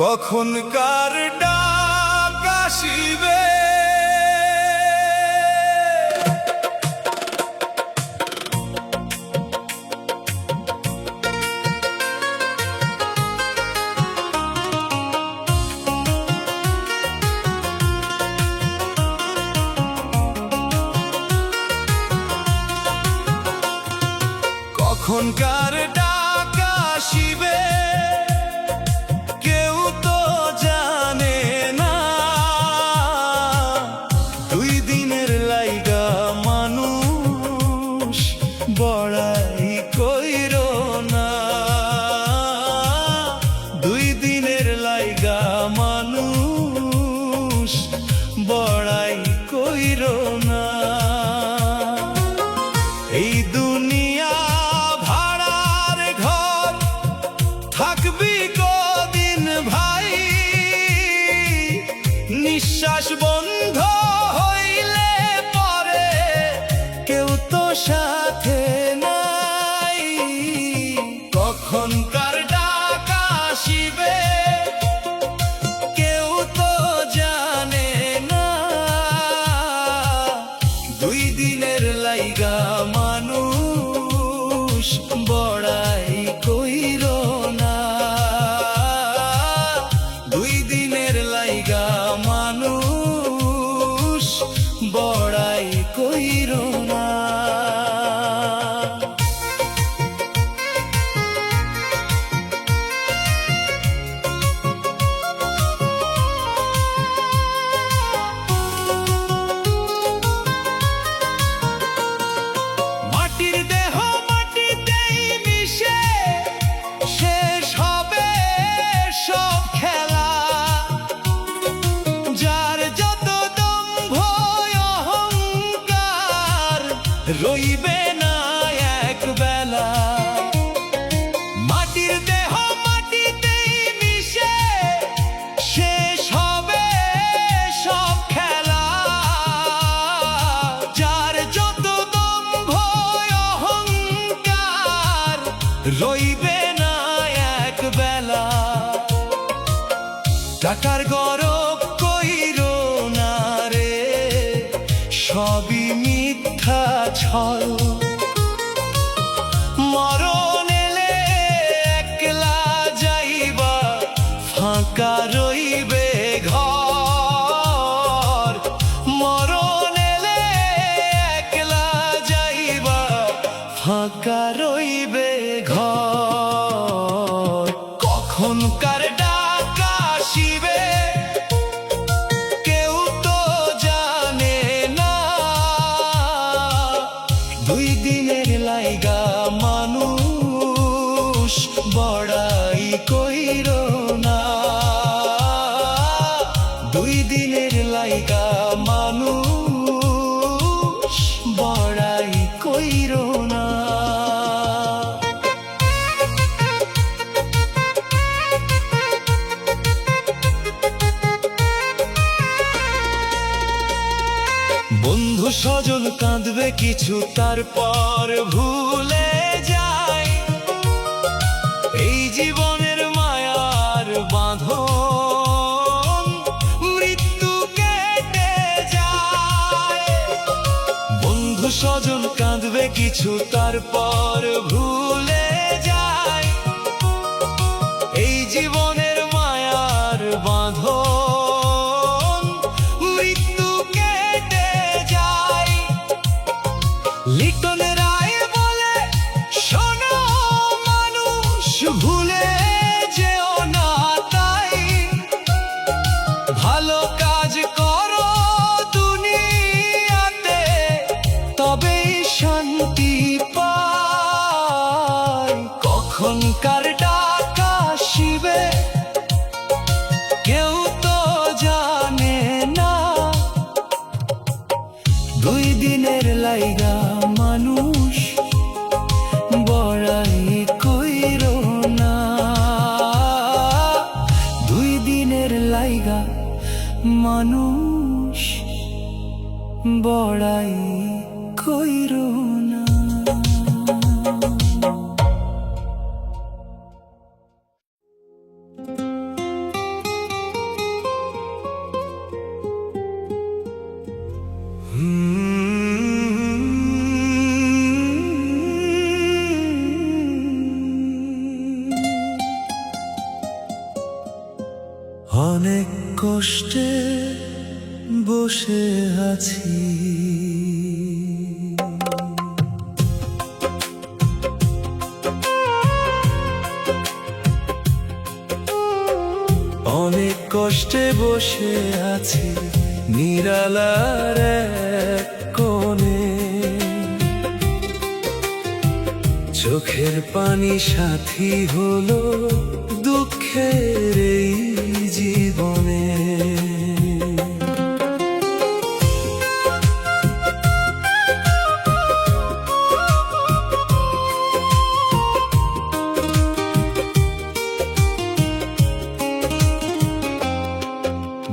কখনকার ডাক আসিবে, কখনকার ডাক আসিবে কেউ তো জানে না। দুই দিনের লাইগা মানুষ বড়াই কইরো না, দুই দিনের লাইগা মানুষ বড়াই কইরো না। এই দুনিয়া ভাড়ার ঘর, থাকবি কদিন ভাই, নিঃশ্বাস বন্ধ হইলে পরে কেউ তো সাথে নাই। কখনকার ডাক আসিবে কেউ তো জানে না, দুই দিনের লাইগা মানুষ বড়াই কইরো না, দুই দিনের লাইগা মানুষ বড়াই কইরো না। মাটির দেহ মাটিতেই মিশে শেষ হবে সব খেলা, যার যত দম্ভ অহংকার রইবে না এক বেলা। মাটির দেহ মাটিতেই মিশে শেষ হবে সব খেলা, যার যত দম্ভ অহংকার রইবে না এক বেলা। টাকার গরব কইরো না রে, সবই মিথ্যা ছল, মরণ এলে একলা যাইবা, ফাঁকা রইবে ঘর, মরণ এলে একলা যাইবা, ফাঁকা রইবে ঘর। কখনকার ডাক আসিবে কেউ তো জানে না, দুই দিনের লাইগা মানুষ বড়াই কইরো না, দুই দিনের লাইগা মানুষ বড়াই কইরো না। বন্ধু স্বজন কাঁদবে কিছু, তারপর ভুলে যায়, এই জীবনের মায়ার বাঁধন মৃত্যু কেটে যায়। বন্ধু স্বজন কাঁদবে কিছু, তারপর ভুলে যায়, এই জীবনের মায়ার বাঁধন মৃত্যু কেটে যায়। লিটন রায় বলে শোনো মানুষ ভুলে যেও না তাই, ভালো কাজ করো দুনিয়াতে তবেই শান্তি পাই। কখনকার ডাক আসিবে কেউ তো জানে না, দুই দিনের লাইগা মানুষ বড়াই কইরো না, দুই দিনের লাইগা মানুষ বড়াই কইরো না। কষ্টে বসে আছি। অনেক কষ্টে বসে আছি নিরালার এক কোণে, চোখের পানি সাথী হলো দুঃখের এই জীবনে।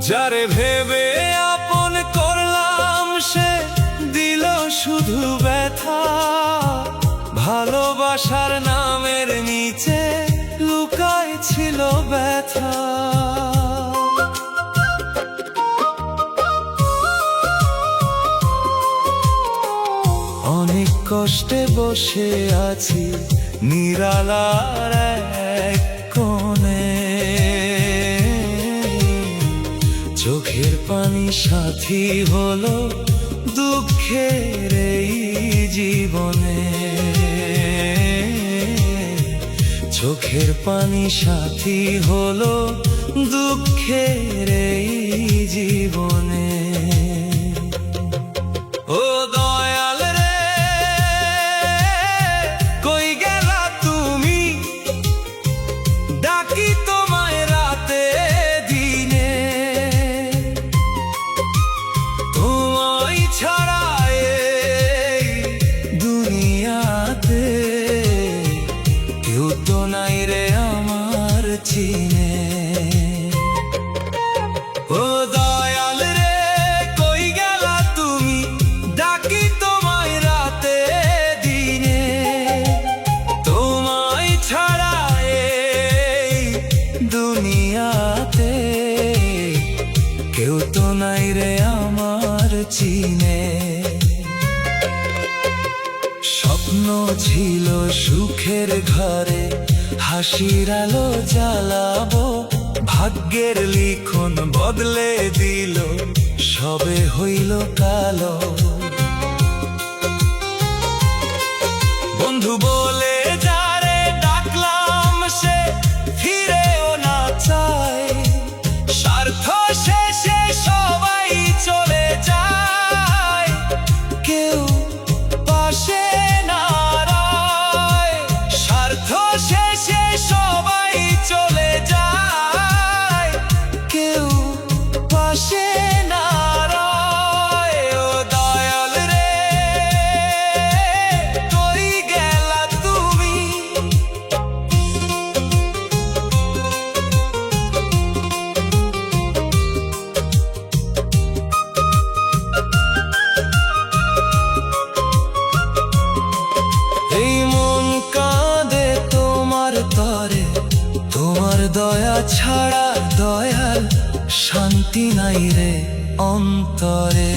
যারে ভেবে আপন করলাম সে দিল শুধু ব্যথা, ভালোবাসার নামের নিচে লুকায় ছিল ব্যথা। অনেক কষ্টে বসে আছি নিরালার এক কোণে, চোখের পানি সাথী হলো দুঃখের এই জীবনে। চোখের পানি সাথী হলো দুঃখের এই জীবনে। ও দয়াল রে কই গেলা তুমি, ডাকি তোমায় রাতে দিনে, তোমায় ছাড়া এই দুনিয়াতে কেউ তো নাই রে আমার চিনে। ও দয়াল রে কই গেলা তুমি, ডাকি তোমায় রাতে দিনে, তোমায় ছাড়া এই দুনিয়াতে কেউ তো নাই রে আমার চিনে। স্বপ্ন ছিল সুখের ঘরে হাসির আলো জ্বালাবো, ভাগ্যের লিখন বদলে দিল সবে হইল কালো। বন্ধু বলে যারে ডাকলাম সে ফিরেও না চায়, স্বার্থ শেষে সবাই চলে যায়, কেউ পাশে না রয়। স্বার্থ শেষে সবাই চলে যায়, কেউ পাশে না রয়। ও দয়াল রে কই গেলা তুমি, এই মন কাঁদে তোমার তরে, তোমার দয়া ছাড়া দয়াল শান্তি নাই রে অন্তরে।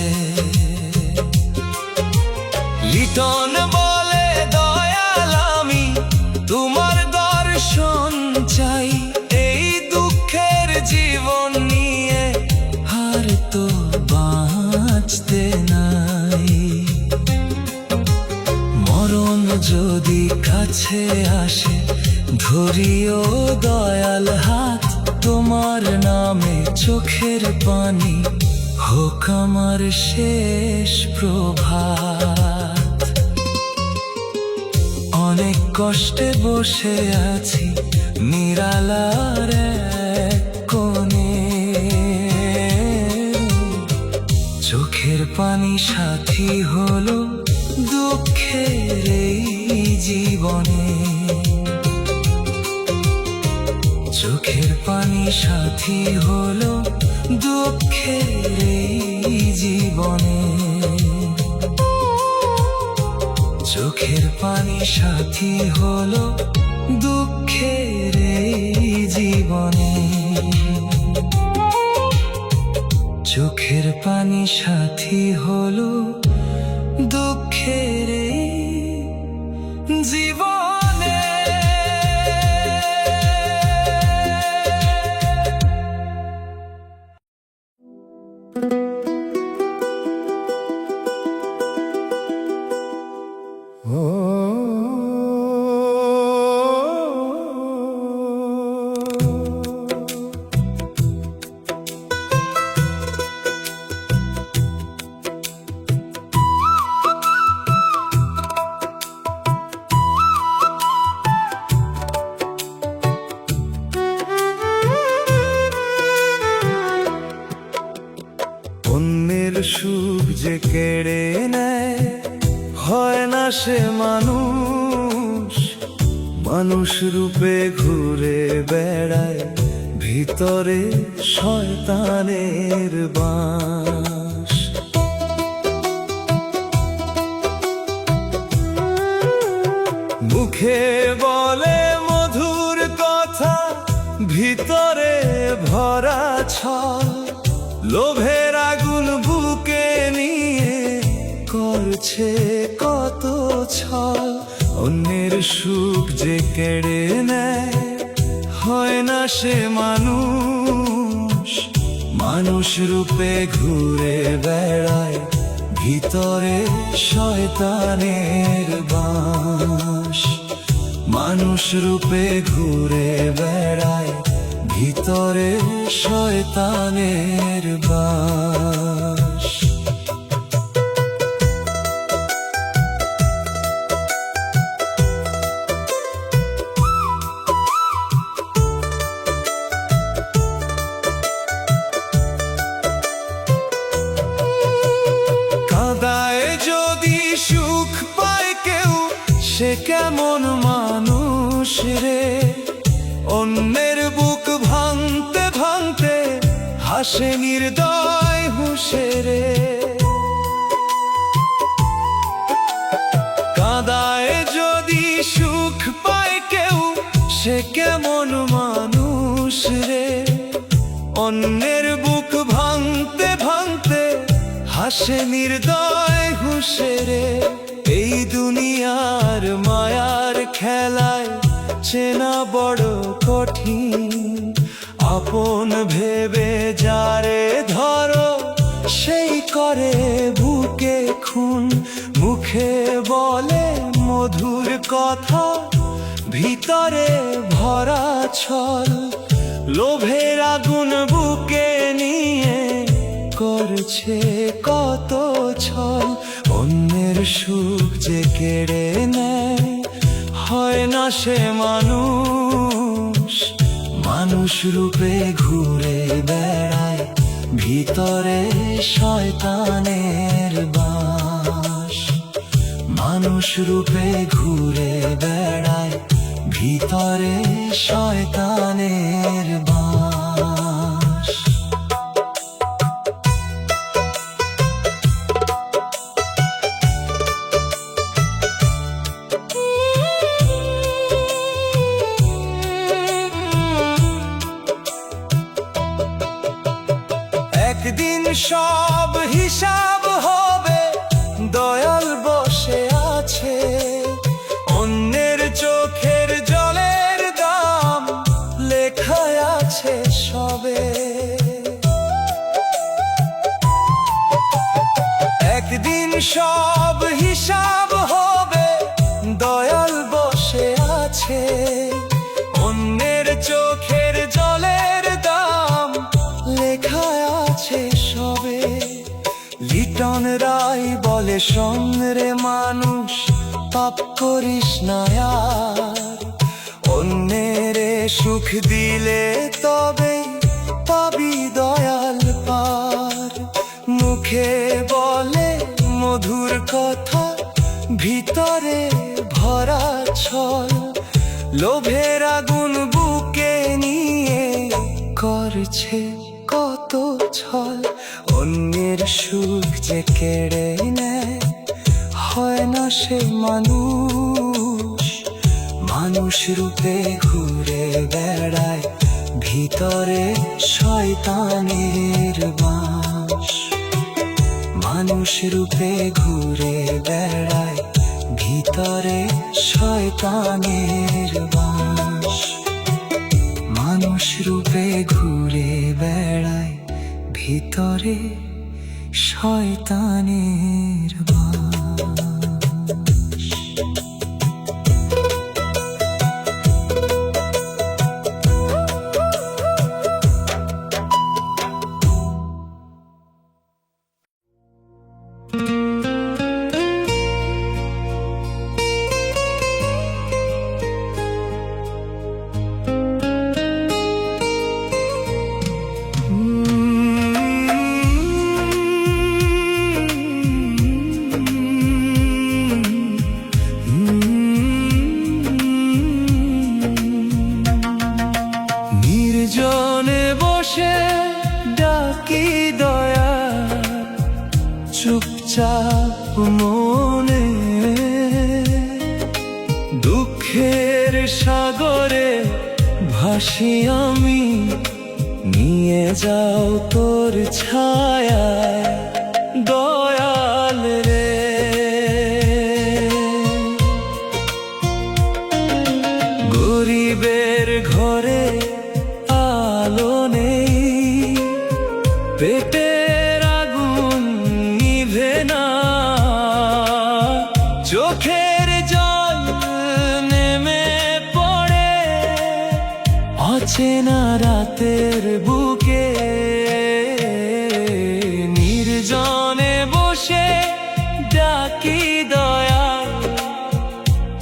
লিটন বলে দয়াল আমি তোমার দর্শন চাই, এই দুঃখের জীবন নিয়ে আর তো বাঁচতে নাই। মরণ যদি কাছে আসে ধরিও দয়াল হাত, তোমার নামে চোখের পানি হোক আমার শেষ প্রভাত। অনেক কষ্টে বসে আছি নিরালার এক কোণে, চোখের পানি সাথী হলো দুঃখের এই জীবনে। চোখের পানি সাথী হলো দুঃখের এই জীবনে। চোখের পানি সাথী হলো দুঃখের এই জীবনে। চোখের পানি সাথী হলো দুঃখের জীবনে। কেড়ে নেয়, হয় না সে মানুষ, মানুষ রূপে ঘুরে বেড়ায়, ভিতরে শয়তানের বাস। মুখে বলে মধুর কথা, ভিতরে ভরা ছল, লোভের আগুন বুকে নিয়ে করছে কত ছল। অন্যের সুখ যে কেড়ে নেয়, হয় না সে মানুষ, মানুষ রূপে ঘুরে বেড়ায়, ভিতরে শয়তানের বাস। মানুষ রূপে ঘুরে বেড়ায়, ভিতরে শয়তানের বাস। কাঁদায় যদি সুখ পায় কেউ, সে কেমন মানুষ রে? অন্যের বুক ভাঙতে ভাঙতে হাসে নির্দয় হুঁশে। কাঁদায় যদি সুখ পায় কেউ, সে কেমন মানুষ রে? অন্যের বুক ভাঙতে ভাঙতে হাসে নির্দয় হুঁশে। এই দুনিয়ার মায়ার খেলায় চেনা বড় কঠিন, আপন ভেবে যারে ধরো, সেই করে বুকে খুন। মুখে বলে মধুর কথা, ভিতরে ভরা ছল, লোভের আগুন বুকে নিয়ে করছে কত ছল। অন্যের সুখ যে কেড়ে নেয়, হয় না সে মানুষ, মানুষ রূপে ঘুরে বেড়ায়, ভিতরে শয়তানের বাস। মানুষ রূপে ঘুরে বেড়ায়, ভিতরে শয়তানের বাস। একদিন সব হিসাব হবে, দয়াল বসে আছে, অন্যের চোখের জলের দাম লেখা আছে সবে। একদিন সব হিসাব হবে, দয়াল বসে আছে, অন্যের চোখের জলের দাম লেখা আছে সবে। লিটন রায় বলে সঙ্গে মানুষ, পাপ করিস না আর, অন্যের সুখ দিলে তবে পাবি দয়াল পার। মুখে বলে মধুর কথা, ভিতরে ভরা ছল, লোভের আগুন বুকে নিয়ে করছে কত ছল। অন্যের সুখ যে কেড়ে নেয়, হয় না সে মানুষ, মানুষ রূপে ঘুরে বেড়ায়, ভিতরে শয়তানের বাস। মানুষ রূপে ঘুরে বেড়ায়, ভিতরে শয়তানের বাস। মানুষ রূপে ঘুরে বেড়ায়, ভিতরে শয়তানের বাস। দুঃখের সাগরে ভাসি আমি, নিয়ে যাও তোর ছায়ায় দয়াল রে। গরিবের ঘরে আলো নেই, পেটের আগুন নিভে না, চোখের জল নেমে পড়ে অচেনা রাতের বুকে। নির্জনে বসে ডাকি দয়াল,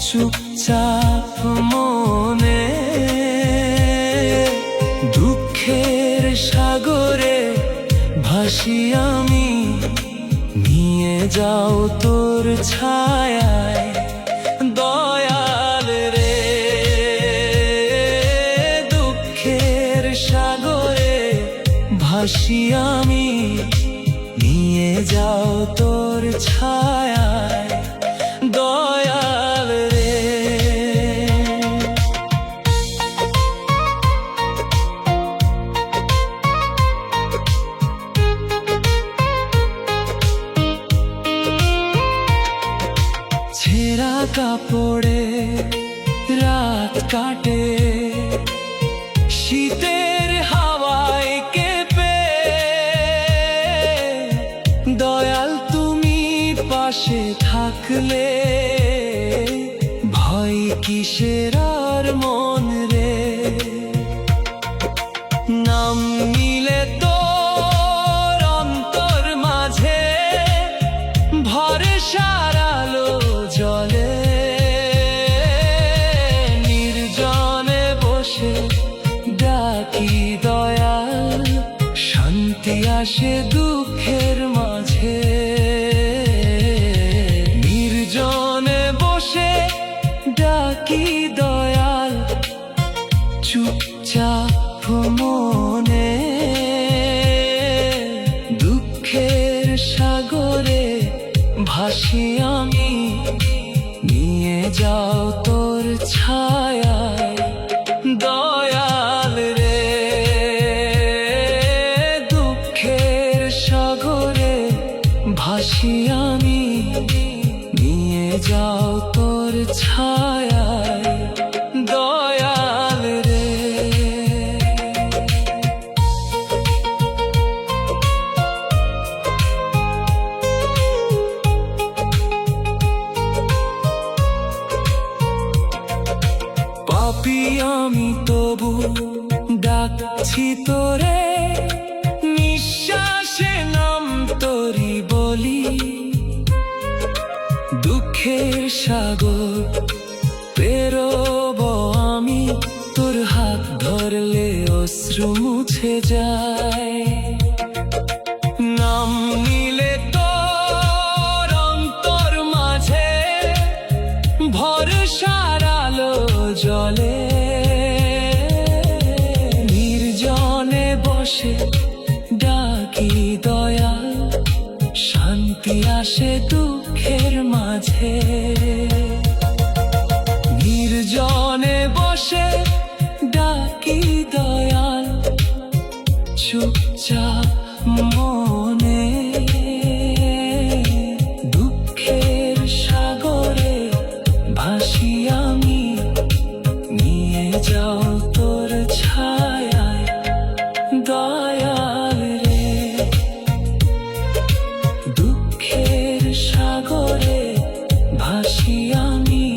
চুপচাপ মনে। দুঃখের সাগরে ভাসি আমি, নিয়ে যাও তোর ছায়ায় দয়াল রে। দুঃখের সাগরে ভাসি আমি, নিয়ে যাও তোর ছায়ায় দয়াল রে। ছেঁড়া কাপড়ে রাত কাটে, শীতের হাওয়ায় কেঁপে। দয়াল তুমি পাশে থাকলে ভয় কিসের আর মন রে। নাম নিলে তোর অন্তর মাঝে ভরসার আলো জ্বলে। নির্জনে বসে ডাকি দয়াল, শান্তি আসে দুঃখের মাঝে। নির্জনে বসে ডাকি দয়াল, চুপচাপ মনে। দুঃখের সাগরে ভাসি আমি, নিয়ে যাও তোর ছায়ায় দয়াল রে। দুঃখের সাগরে ভাসি আমি, নিয়ে যাও তোর ছায়ায় দয়াল রে। পাপী আমি তবু ডাকছি তোরে, নিঃশ্বাসে নাম তোরি বলি। দুঃখের সাগর পেরোব আমি, তোর হাত ধরলে অশ্রু মুছে যায়। নাম নিলে তোর অন্তর মাঝে ভরসার আলো জ্বলে। নির্জনে বসে ডাকি দয়াল, শান্তি আসে দুঃখের মাঝে। নির্জনে বসে ডাকি দয়াল, চুপচাপ মনে। দুঃখের সাগরে ভাসি আমি, নিয়ে যাও তোর ছায়ায় দয়াল রে। দুঃখের সাগরে ভাসি আমি,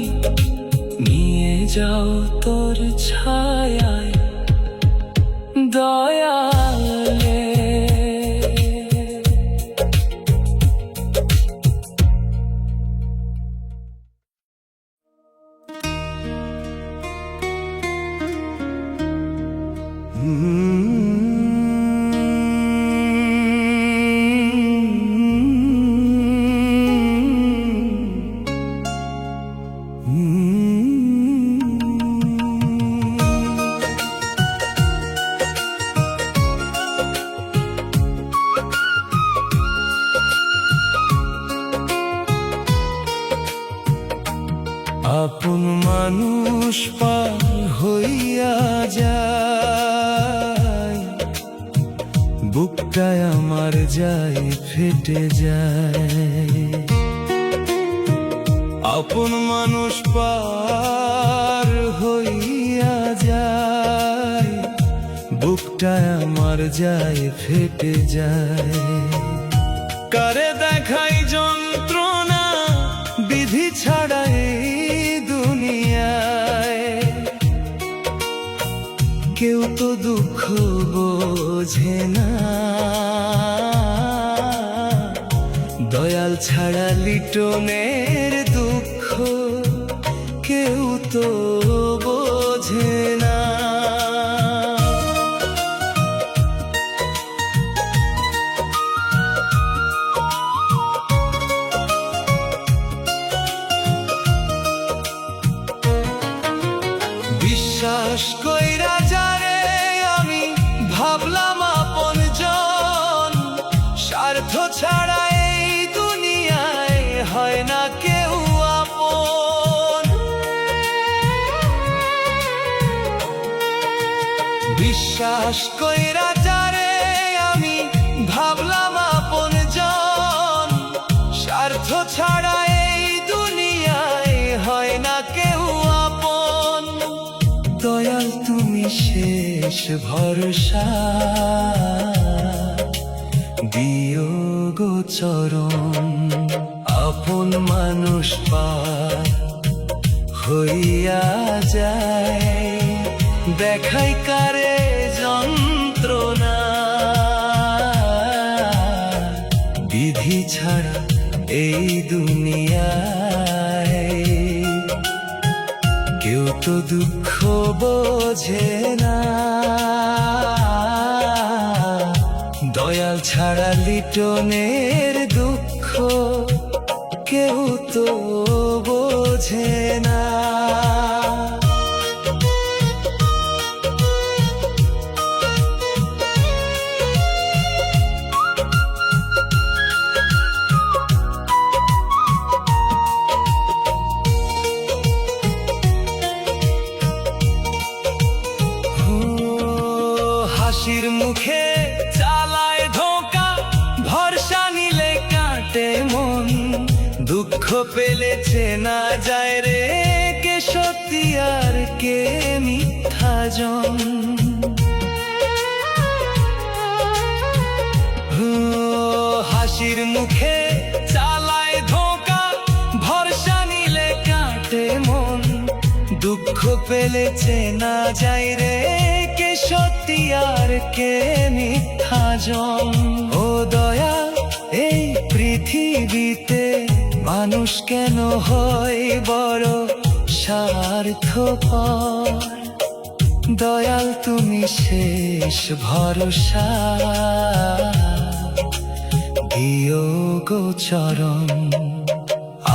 নিয়ে যাও তোর ছায়ায় দয়াল রে। আপন মানুষ পার হইয়া যায়, বুকটায় আমার যায় ফেটে যায়। আপন মানুষ পার হইয়া যায়, বুকটায় আমার যায় ফেটে যায়। কারে দেখাই যন্ত্রণা বিধি ছাড়া এই দুনিয়ায়, কেউ তো দুঃখ বোঝে না, দয়াল ছাড়া লিটনের দুঃখ কেউ তো বোঝে না। বিশ্বাস কইরা যারে আমি ভাবলাম আপনজন, স্বার্থ ছাড়া এই দুনিয়ায় হয় না কেউ আপন। বিশ্বাস কইরা যারে আমি ভাবলাম আপনজন, স্বার্থ ছাড়া এই দুনিয়ায় হয় না কেউ আপন। দয়াল তুমি শেষ ভরসা, দিও গো চরণ। আপন মানুষ পার হইয়া যায়, দেখাই কারে যন্ত্রণা, বিধি ছাড়া এই দুনিয়ায় কেউ তো দুঃখ বোঝে না, দয়াল ছাড়া লিটনের দুঃখ কেউ তো বোঝে না। হাসির মুখে চালায় ধোঁকা, ভরসা নিলে কাটে মন, দুঃখ পেলে চেনা যায় রে কে সত্যি আর কে মিথ্যা জন। হাসির মুখে চালায় ধোঁকা, ভরসা নিলে কাটে মন, দুঃখ পেলে চেনা যায় রে কে সত্যি আর কে মিথ্যা জন। ও দয়া এই পৃথিবীতে মানুষ কেন হয় বড় স্বার্থপর, দয়াল তুমি শেষ ভরসা, দিও গো চরণ।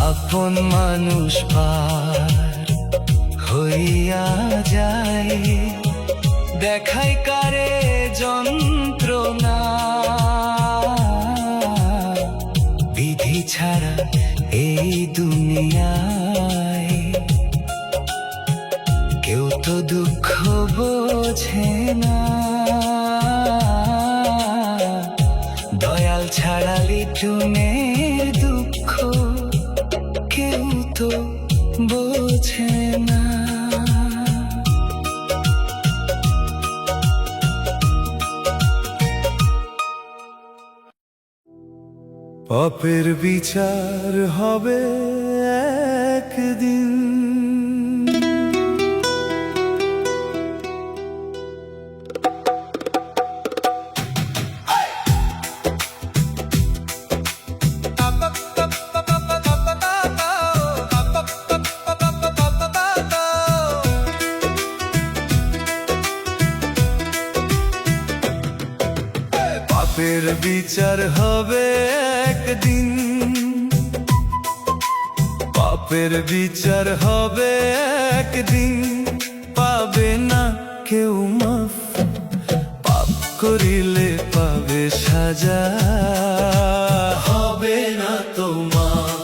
আপন মানুষ পার হইয়া যায়, দেখাই কারে যন্ত্রণা, বিধি ছাড়া এই দুনিয়ায় কেউ তো দুঃখ বোঝে না, দয়াল ছাড়া লিটনের দুঃখ কেউ তো বোঝে না। পাপের বিচার হবে একদিন, পাপের বিচার হবে একদিন, পাপের বিচার হবে একদিন, পাবে না কেউ মাফ, পাপ করিলে পাবে সাজা, হবে না তো মাফ।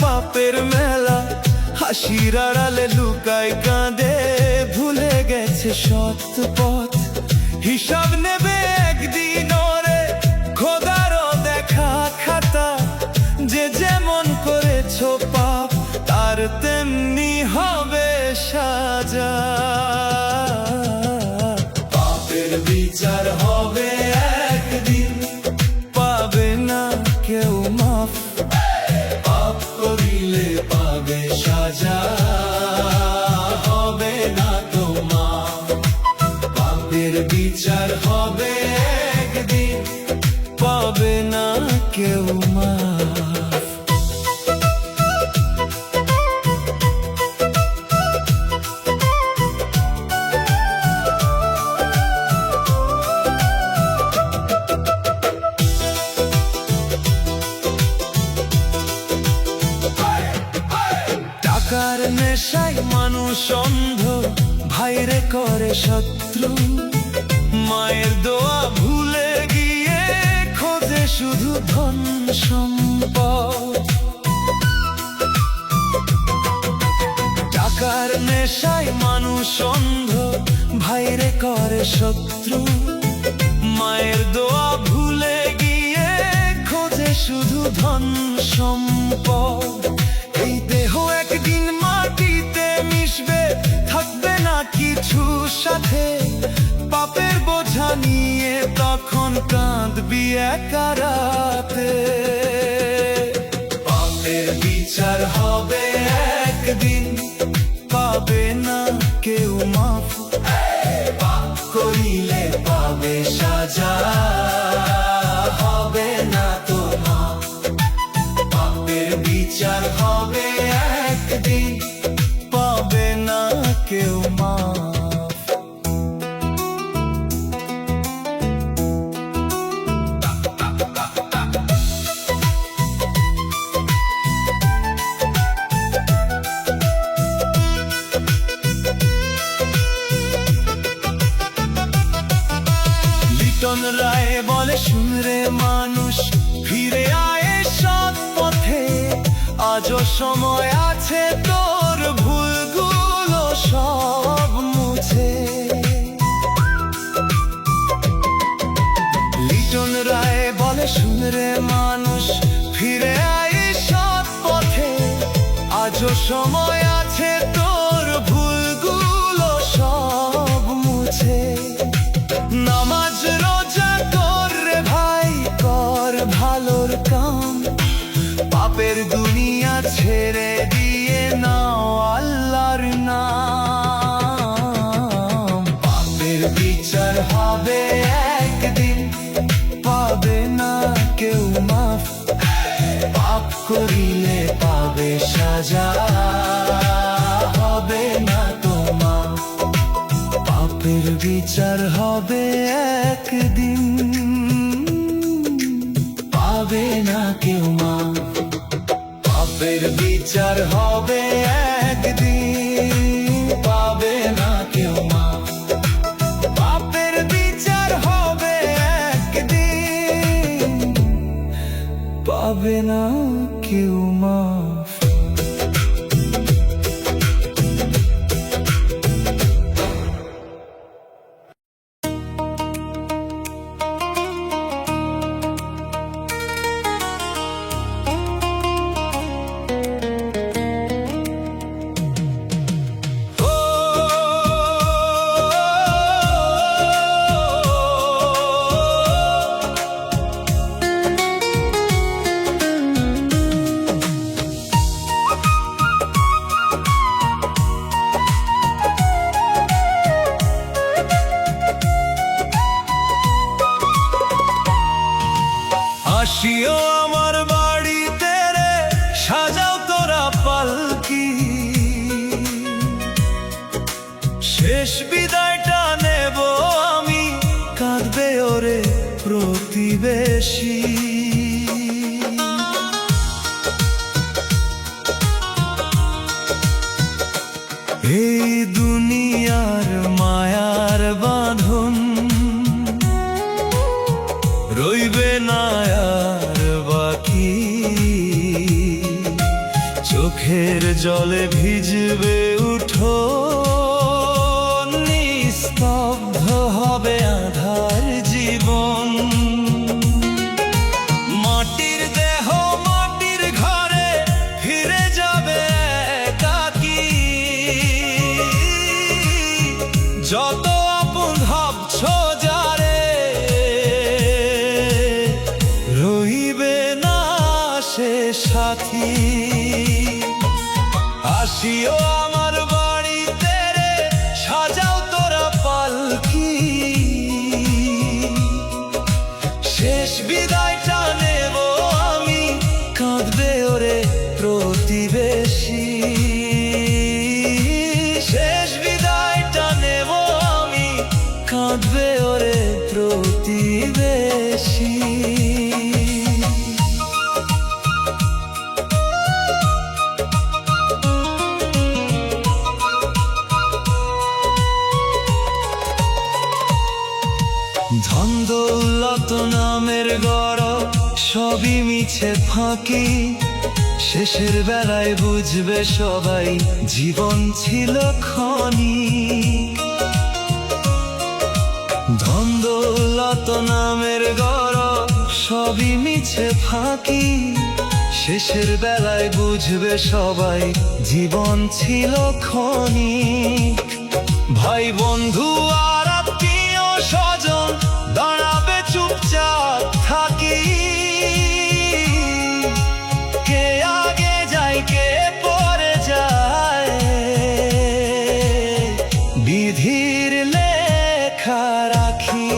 পাপের মেলা, হাসির আড়ালে লুকায় কাঁদে, ভুলে গেছে সৎ পথ। হিসাব নেবে একদিন ওরে খোদারও দেখা খাতা, যে যেমন করেছো পাপ তার তেমনি হবে সাজা। পাপের বিচার হবে একদিন, পাবে না কেউ মাফ, পাপ করিলে পাবে সাজা, হবে না তো মাফ। পাপের বিচার হবে একদিন, পাবে না কেউ মাফ। টাকার নেশায় মানুষ অন্ধ, ভাইরে করে শত্রু, মায়ের দোয়া ভুলে গিয়ে খোঁজে শুধু ধন সম্পদ। টাকার নেশায় মানুষ অন্ধ, ভাইরে করে শত্রু, মায়ের দোয়া ভুলে গিয়ে খোঁজে শুধু ধন সম্পদ। এই দেহ একদিন মাটিতে মিশবে, থাকবে না কিছু সাথে, পাপের বোঝা নিয়ে তখন কাঁদবি একা রাতে। পাপের বিচার হবে একদিন, পাবে না কেউ মাফ, পাপ করিলে পাবে সাজা, হবে না তো মাফ। পাপের বিচার হবে একদিন, পাবে না কেউ মাফ। লিটন রায় বলে শুনরে মানুষ, ফিরে আয় সৎ পথে, আজও সময় আছে তোর ভুলগুলো সব মুছে। লিটন রায় বলে শুনরে মানুষ, ফিরে আয় সৎ পথে, আজও সময় আছে তোর ভুলগুলো সব মুছে। নামাজ রোজা কর রে ভাই, কর ভালোর কাম, পাপের দুনিয়া ছেড়ে দিয়ে নাও আল্লাহর নাম। পাপের বিচার হবে একদিন, পাবে না কেউ মাফ, পাপ করিলে পাবে সাজা, হবে না তো মাফ। পাপের বিচার হবে একদিন, পাবে না কেউ মাফ। পাপের বিচার হবে একদিন, পাবে না কেউ মাফ। পাপের বিচার হবে একদিন, পাবে না কেউ মাফ। আসিও আমার বাড়িতে রে, সাজাও তোরা পালকি, শেষ বিদায়টা নেব আমি, কাঁদবে ওরে প্রতিবেশী। এই দুনিয়ার মায়ার বাঁধন রইবে না আর বাকি, চোখের জলে ভিজবে উঠো, নিস্তব্ধ হবে আধার জীবন। মাটির দেহ মাটির ঘরে ফিরে যাবে একাকী, যত আপন ভাবছো যারে রইবে না সে সাথী। আসিও আমার বাড়িতে রে, সাজাও তোরা পালকি, শেষ বিদায়টা নেব আমি, কাঁদবে ওরে প্রতিবেশী। শেষ বিদায়টা নেব আমি, কাঁদবে ওরে প্রতিবেশী। ধন দৌলত নামের গরব সবই মিছে ফাঁকি, শেষের বেলায় বুঝবে সবাই জীবন ছিল ক্ষণিক। ধন দৌলত নামের গরব সবই মিছে ফাঁকি, শেষের বেলায় বুঝবে সবাই জীবন ছিল ক্ষণিক। ভাই বন্ধু আর আত্মীয় স্বজন দাঁড়াবে চুপচাপ থাকি, কে আগে যায় কে পরে যায় বিধির লেখা রাখি।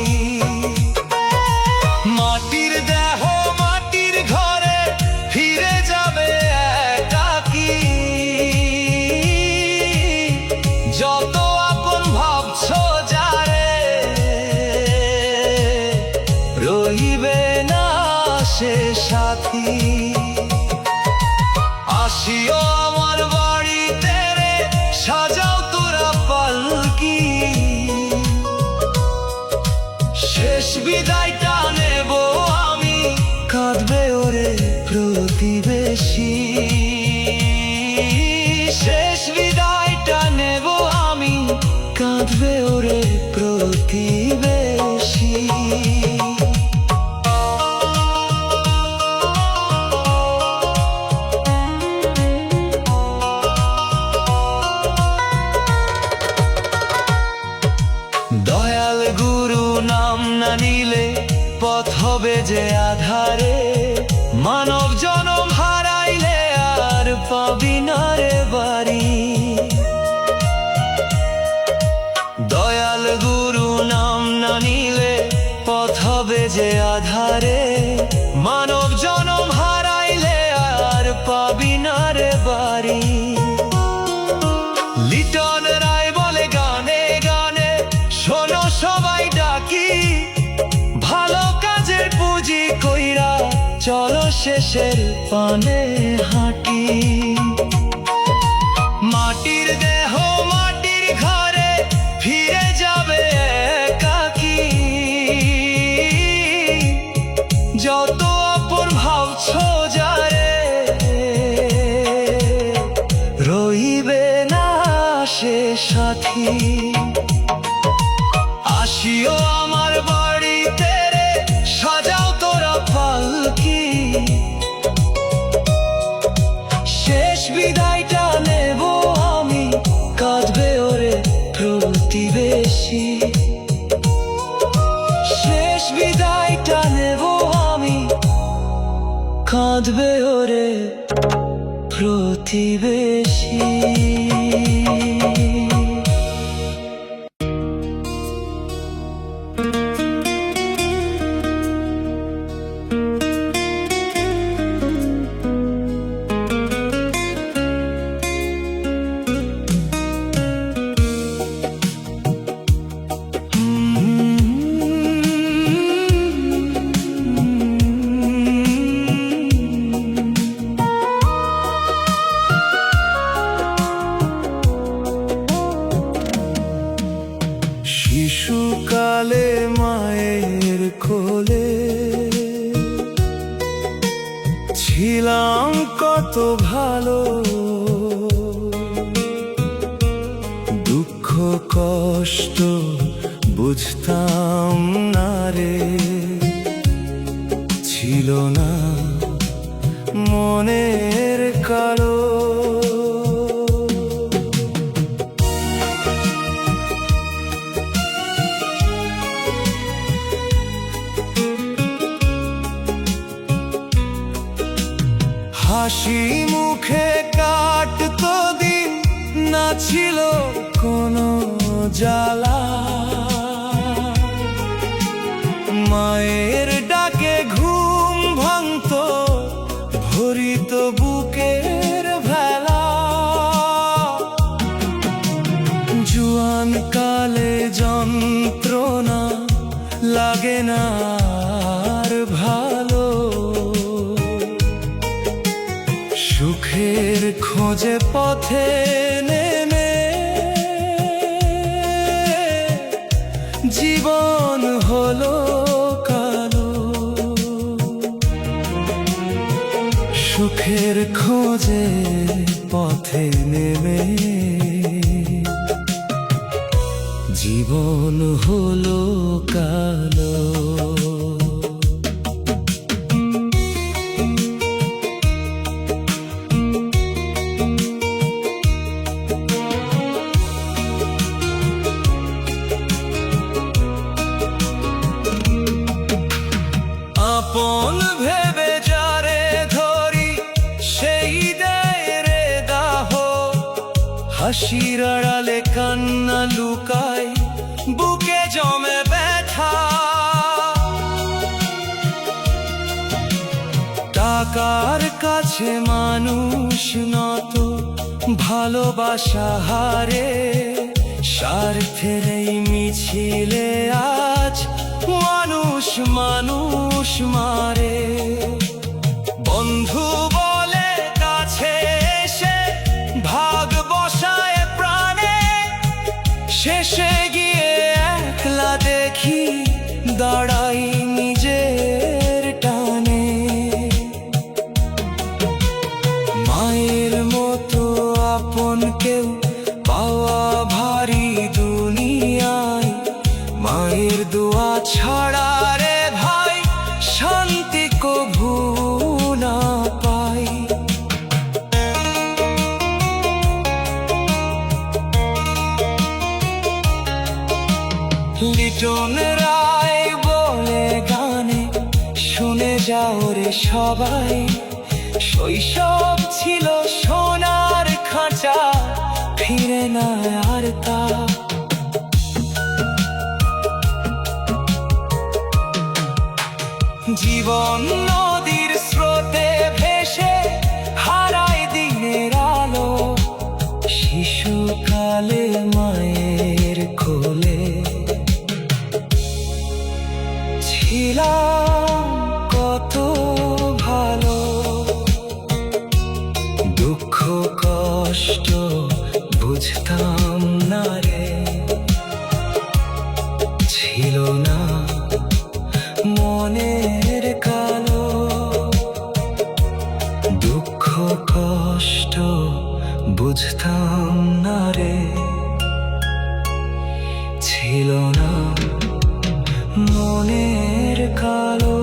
মাটির দেহ মাটির ঘরে ফিরে যাবে একাকী, যত আপন ভাবছো যারে রইবে না সে সাথী। আসিও আমার বাড়িতে রে, সাজাও তোরা পালকি, শেষ বিদায়টা নেব আমি, কাঁদবে ওরে প্রতিবেশী। শেষ বিদায়টা নেব আমি, কাঁদবে ওরে প্রতিবেশী। দয়াল গুরু নাম না নিলে পথ হবে যে আধারে, মানব জনম হারাইলে আর পাবি না রে বাড়ি। দয়াল গুরু নাম না নিলে পথ হবে যে আধারে, মানব জনম হারাইলে আর পাবি না রে বাড়ি। লিটন রায় বলে গানে গানে, শোনো সবাই ডাকি, ভালো কাজের পুঁজি কইরা চলো শেষের পানে হাঁটি। মাটির দেহ মাটির ঘরে ফিরে যাবে একাকী, যত আপন ভাবছো যারে রইবে না সে সাথী। আসিও আমার বাড়িতে রে, সাজাও তোরা পালকি, শেষ বিদায়টা নেব আমি, কাঁদবে ওরে প্রতিবেশী। শেষ বিদায়টা নেব আমি, কাঁদবে ওরে প্রতিবেশী। শিশুকালে মায়ের কোলে ছিলাম কত ভালো, বুঝতাম না রে, ছিল না মনের কালো। হাসি মুখে কাটতো দিন, না ছিল কোনো জ্বালা। মায়ের ডাকে ঘুম ভাঙতো, ভরিত বুকের ভেলা। জুয়ান কালে যন্ত্রণা লাগে না আর ভালো, সুখের খোঁজে পথে নেমে জীবন হলো কালো। সুখের খোঁজে পথে নেমে জীবন হলো কালো। আপন ভেবে যারে ধরি, সেই দেয় রে দাহ। হাসির আড়ালে কান্না লুকায়, বুকে জমে ব্যথা। টাকার কাছে মানুষ নত, ভালোবাসা হারে। স্বার্থের এই মিছিলে আজ মানুষ মানুষ মারে। বন্ধু বলে কাছে এসে ভাগ বসায় প্রাণে, শেষে গিয়ে একলা দেখি দাঁড়াই নিজের টানে। মায়ের মতো আপন কেউ পাওয়া ভারী দুনিয়ায়। মায়ের দোয়া ছাড়া রে ভাই শান্তি কভু না পাই। লিটন রায় বলে গানে, শুনে যাও রে সবাই। শৈশব ছিল সোনার খাঁচা, ফিরে না আর তা। জীবন নদীর স্রোতে ভেসে হারায় দিনের আলো। শিশুকালে মায়ের কোলে ছিলাম কত ভালো। দুঃখ কষ্ট বুঝতাম না রে, ছিল না মনের কালো। দুঃখ কষ্ট বুঝতাম না রে, ছিল না মনের কালো।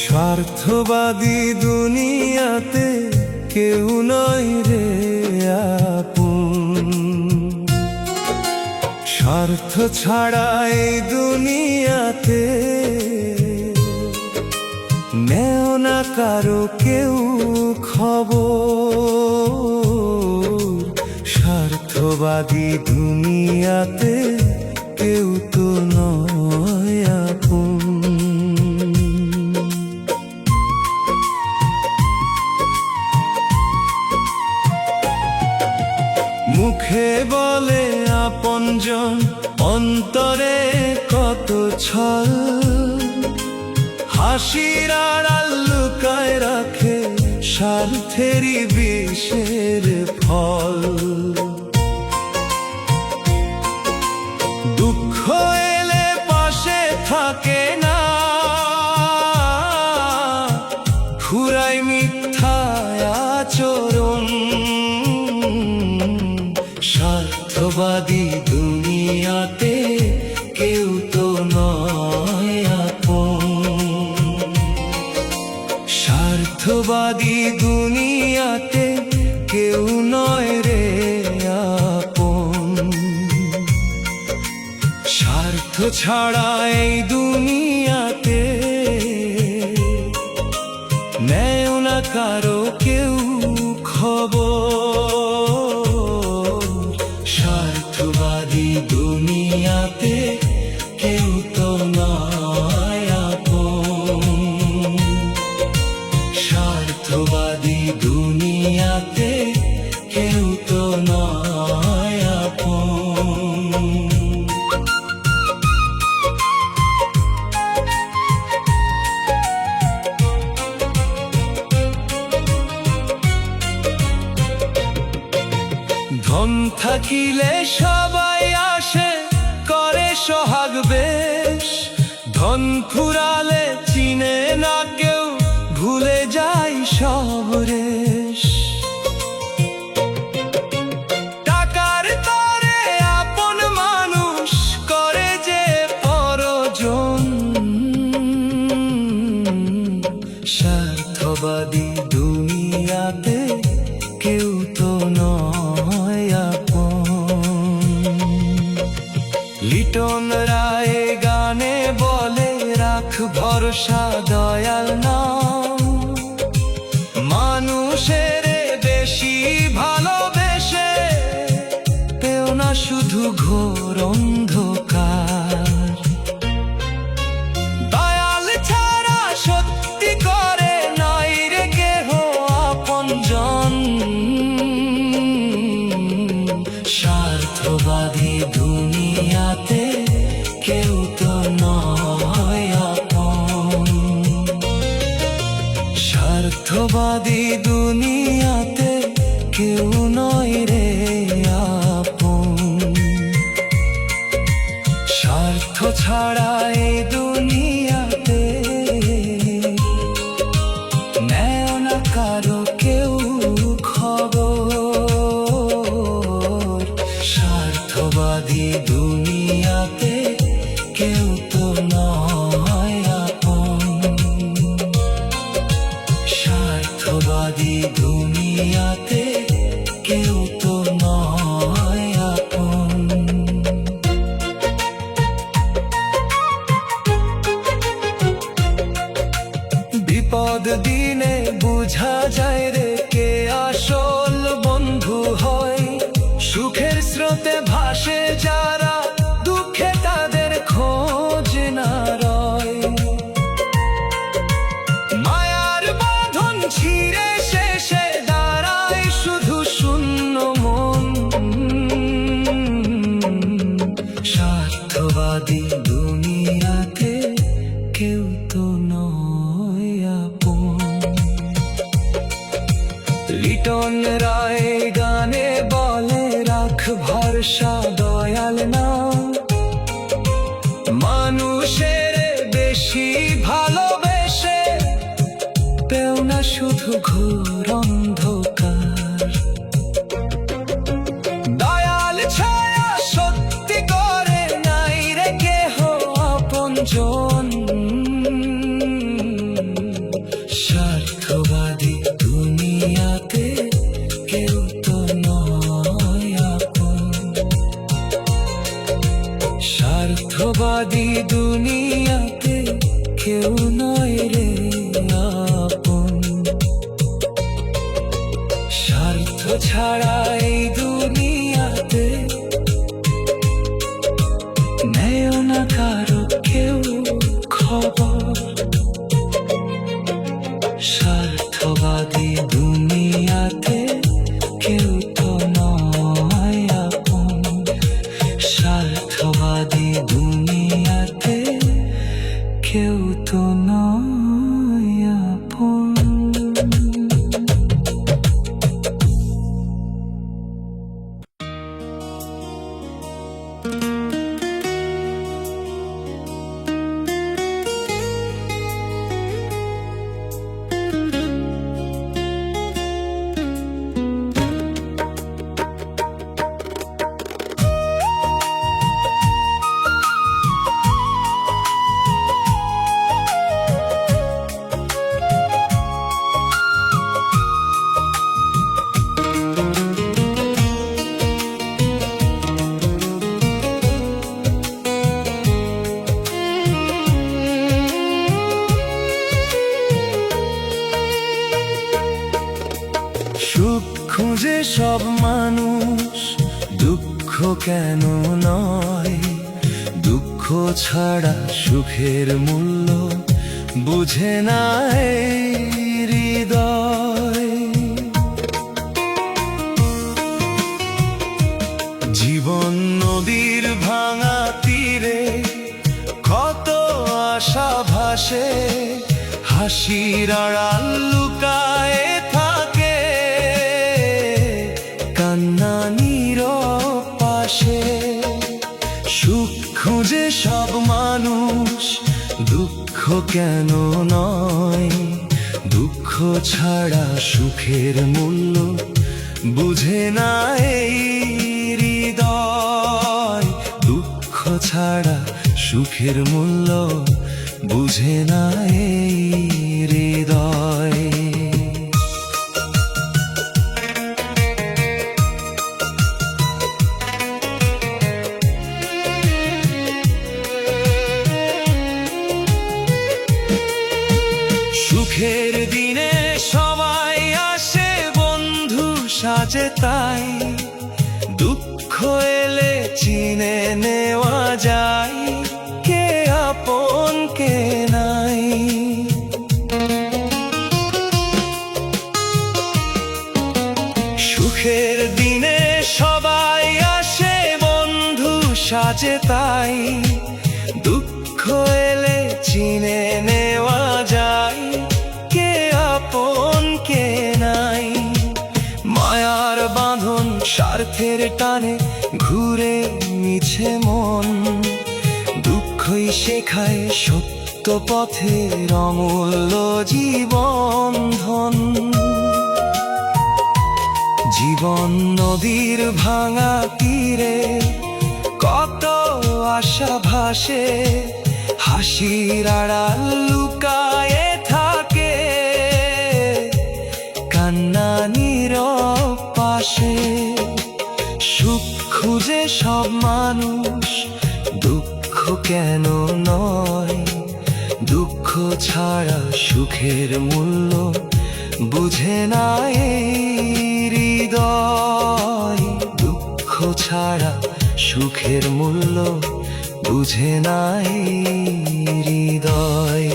স্বার্থবাদী দুনিয়াতে কেউ নয় রে আপন। স্বার্থ ছাড়া এই দুনিয়াতে নেও না কারো কেউ খবর। স্বার্থবাদী দুনিয়াতে কেউ তো নয় আপন। মুখে বলে আপনজন, অন্তরে কত ছল। হাসির আড়াল লুকায় রাখে স্বার্থেরই বিষের ফল। দুঃখ এলে পাশে থাকে না, ঘুরায় মিথ্যায় আচরণ। স্বার্থবাদী দুনিয়াতে কেউ তো নয় আপন। স্বার্থবাদী দুনিয়াতে কেউ নয় রে আপন। স্বার্থ ছাড়া এই দুনিয়াতে নেয় না কারো কেউ খবর। স্বার্থবাদী দুনিয়াতে কেউ তো নয় আপন। স্বার্থবাদী দুনিয়াতে কেউ তো নয় আপন। ধন থাকিলে সবাই আসে, করে সোহাগ বেশ। ধন ফুরালে চিনে না কেউ, ভুলে যায় সব রেশ। টাকার তরে আপন মানুষ করে যে পরজন। স্বার্থবাদী দুনিয়াতে কেউ তো নয় আপন। লিটন রায় গানে বলে রাখ ভরসা দয়াল নাম। মানুষের বেশি ভালোবেসে পেও না শুধু ঘোর অন্ধকার। দয়াল ছাড়া সত্যি করে নাই রে কেহ আপনজন। স্বার্থবাদী দুনিয়াতে কেউ তো নয় আপন। স্বার্থবাদী দুনিয়াতে কেউ নয় রে আপন। স্বার্থ ছাড়া এই দুনিয়াতে নেয় না কারো কেউ খবর। স্বার্থবাদী দুনিয়াতে কেউ তো নয় আপন। স্বার্থবাদী দুনিয়াতে কেউ তো নয় আপন। বিপদ দিনে বুঝা যায় রে কে আসল বন্ধু হয়। সুখের স্রোতে ভাসে যারা, দুঃখে তাদের খোঁজ না রয়। মায়ার বাঁধন ছিঁড়ে শেষে দাঁড়ায় শুধু শূন্য মন। স্বার্থবাদী দুনিয়াতে কেউ তো নয় আপন। লিটন রায় গানে বলে রাখ ভরসা দয়াল নাম। মানুষের বেশি ভালোবেসে পেও না শুধু ঘোর অন্ধকার। দয়াল ছায়া সত্যি করে নাই রে কেহ আপনজন। স্বার্থবাদী দুনিয়াতে কেউ তো নয় আপন। স্বার্থবাদী দুনিয়াতে কেউ নয় রে আপন। স্বার্থ ছাড়া এই দুনিয়াতে নেয় না কারো কেউ খবর। স্বার্থবাদী দুনিয়াতে কেউ তো নয় সুখ খুঁজে সব মানুষ, দুঃখ কেন নয়? দুঃখ ছাড়া সুখের মূল্য বুঝে না এই হৃদয়। জীবন নদীর ভাঙা তীরে, কত আশা ভাসে, হাসির আড়াল লুকায়ে থাকে, কান্না নীরব পাশে। সুখ খুঁজে সব মানুষ, দুঃখ কেন নয়? দুঃখ ছাড়া সুখের মূল্য বুঝে না এই হৃদয়। দুঃখ ছাড়া সুখের মূল্য বুঝে না এই হৃদয়। সুখের দিনে সবাই আসে, বন্ধু সাজে তাই। দুঃখ এলে চিনে নেওয়া যায়, কে আপন কে নাই। সুখের দিনে সবাই আসে, বন্ধু সাজে তাই। দুঃখ এলে চিনে নেওয়া যায়, কে আপন কে নাই। মায়ার বাঁধন স্বার্থের টানে ঘুরে মিছে মন, দুঃখই শেখায় সত্য পথের অমূল্য জীবন ধন। জীবন নদীর ভাঙা তীরে, কত আশা ভাসে, হাসির আড়াল লুকায়ে থাকে, কান্না নীরব পাশে। সুখ খুঁজে সব মানুষ, দুঃখ কেন নয়? দুঃখ ছাড়া সুখের মূল্য বুঝে না এই হৃদয়। দুঃখ ছাড়া সুখের মূল্য বুঝে না এই হৃদয়।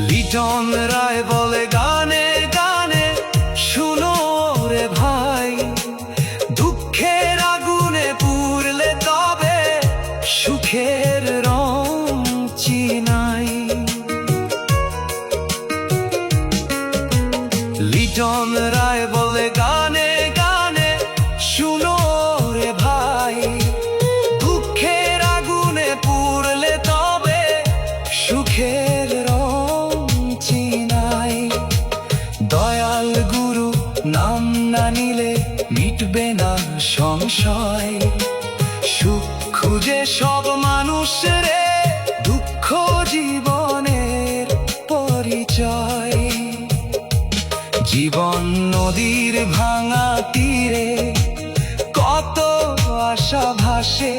লিটন রায় বলে গানে গানে, শুনো রে ভাই, দুঃখের আগুনে পুড়লে তবে সুখের রং চিনাই। লিটন রায় বলে গানে গানে, শুনো রে ভাই, দুঃখের আগুনে পুড়লে তবে সুখের রং চিনাই। দয়াল গুরু নাম না নিলে মিটবে না সংশয়। সুখ খুঁজে সব মানুষ রে, দুঃখ জীবনের পরিচয়। জীবন নদীর ভাঙা তীরে, কত আশা ভাসে,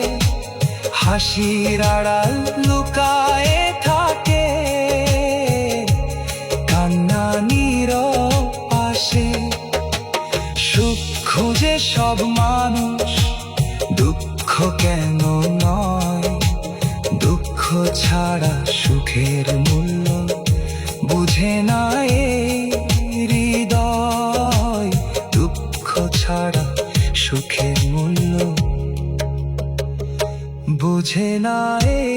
হাসির আড়াল লুকায়ে থাকে, কান্না নীরব পাশে। সুখ খুঁজে সব মানুষ, দুঃখ কেন নয়? দুঃখ ছাড়া সুখের মূল্য বুঝে না এই হৃদয়। দুঃখ ছাড়া সুখের মূল্য বুঝে না এই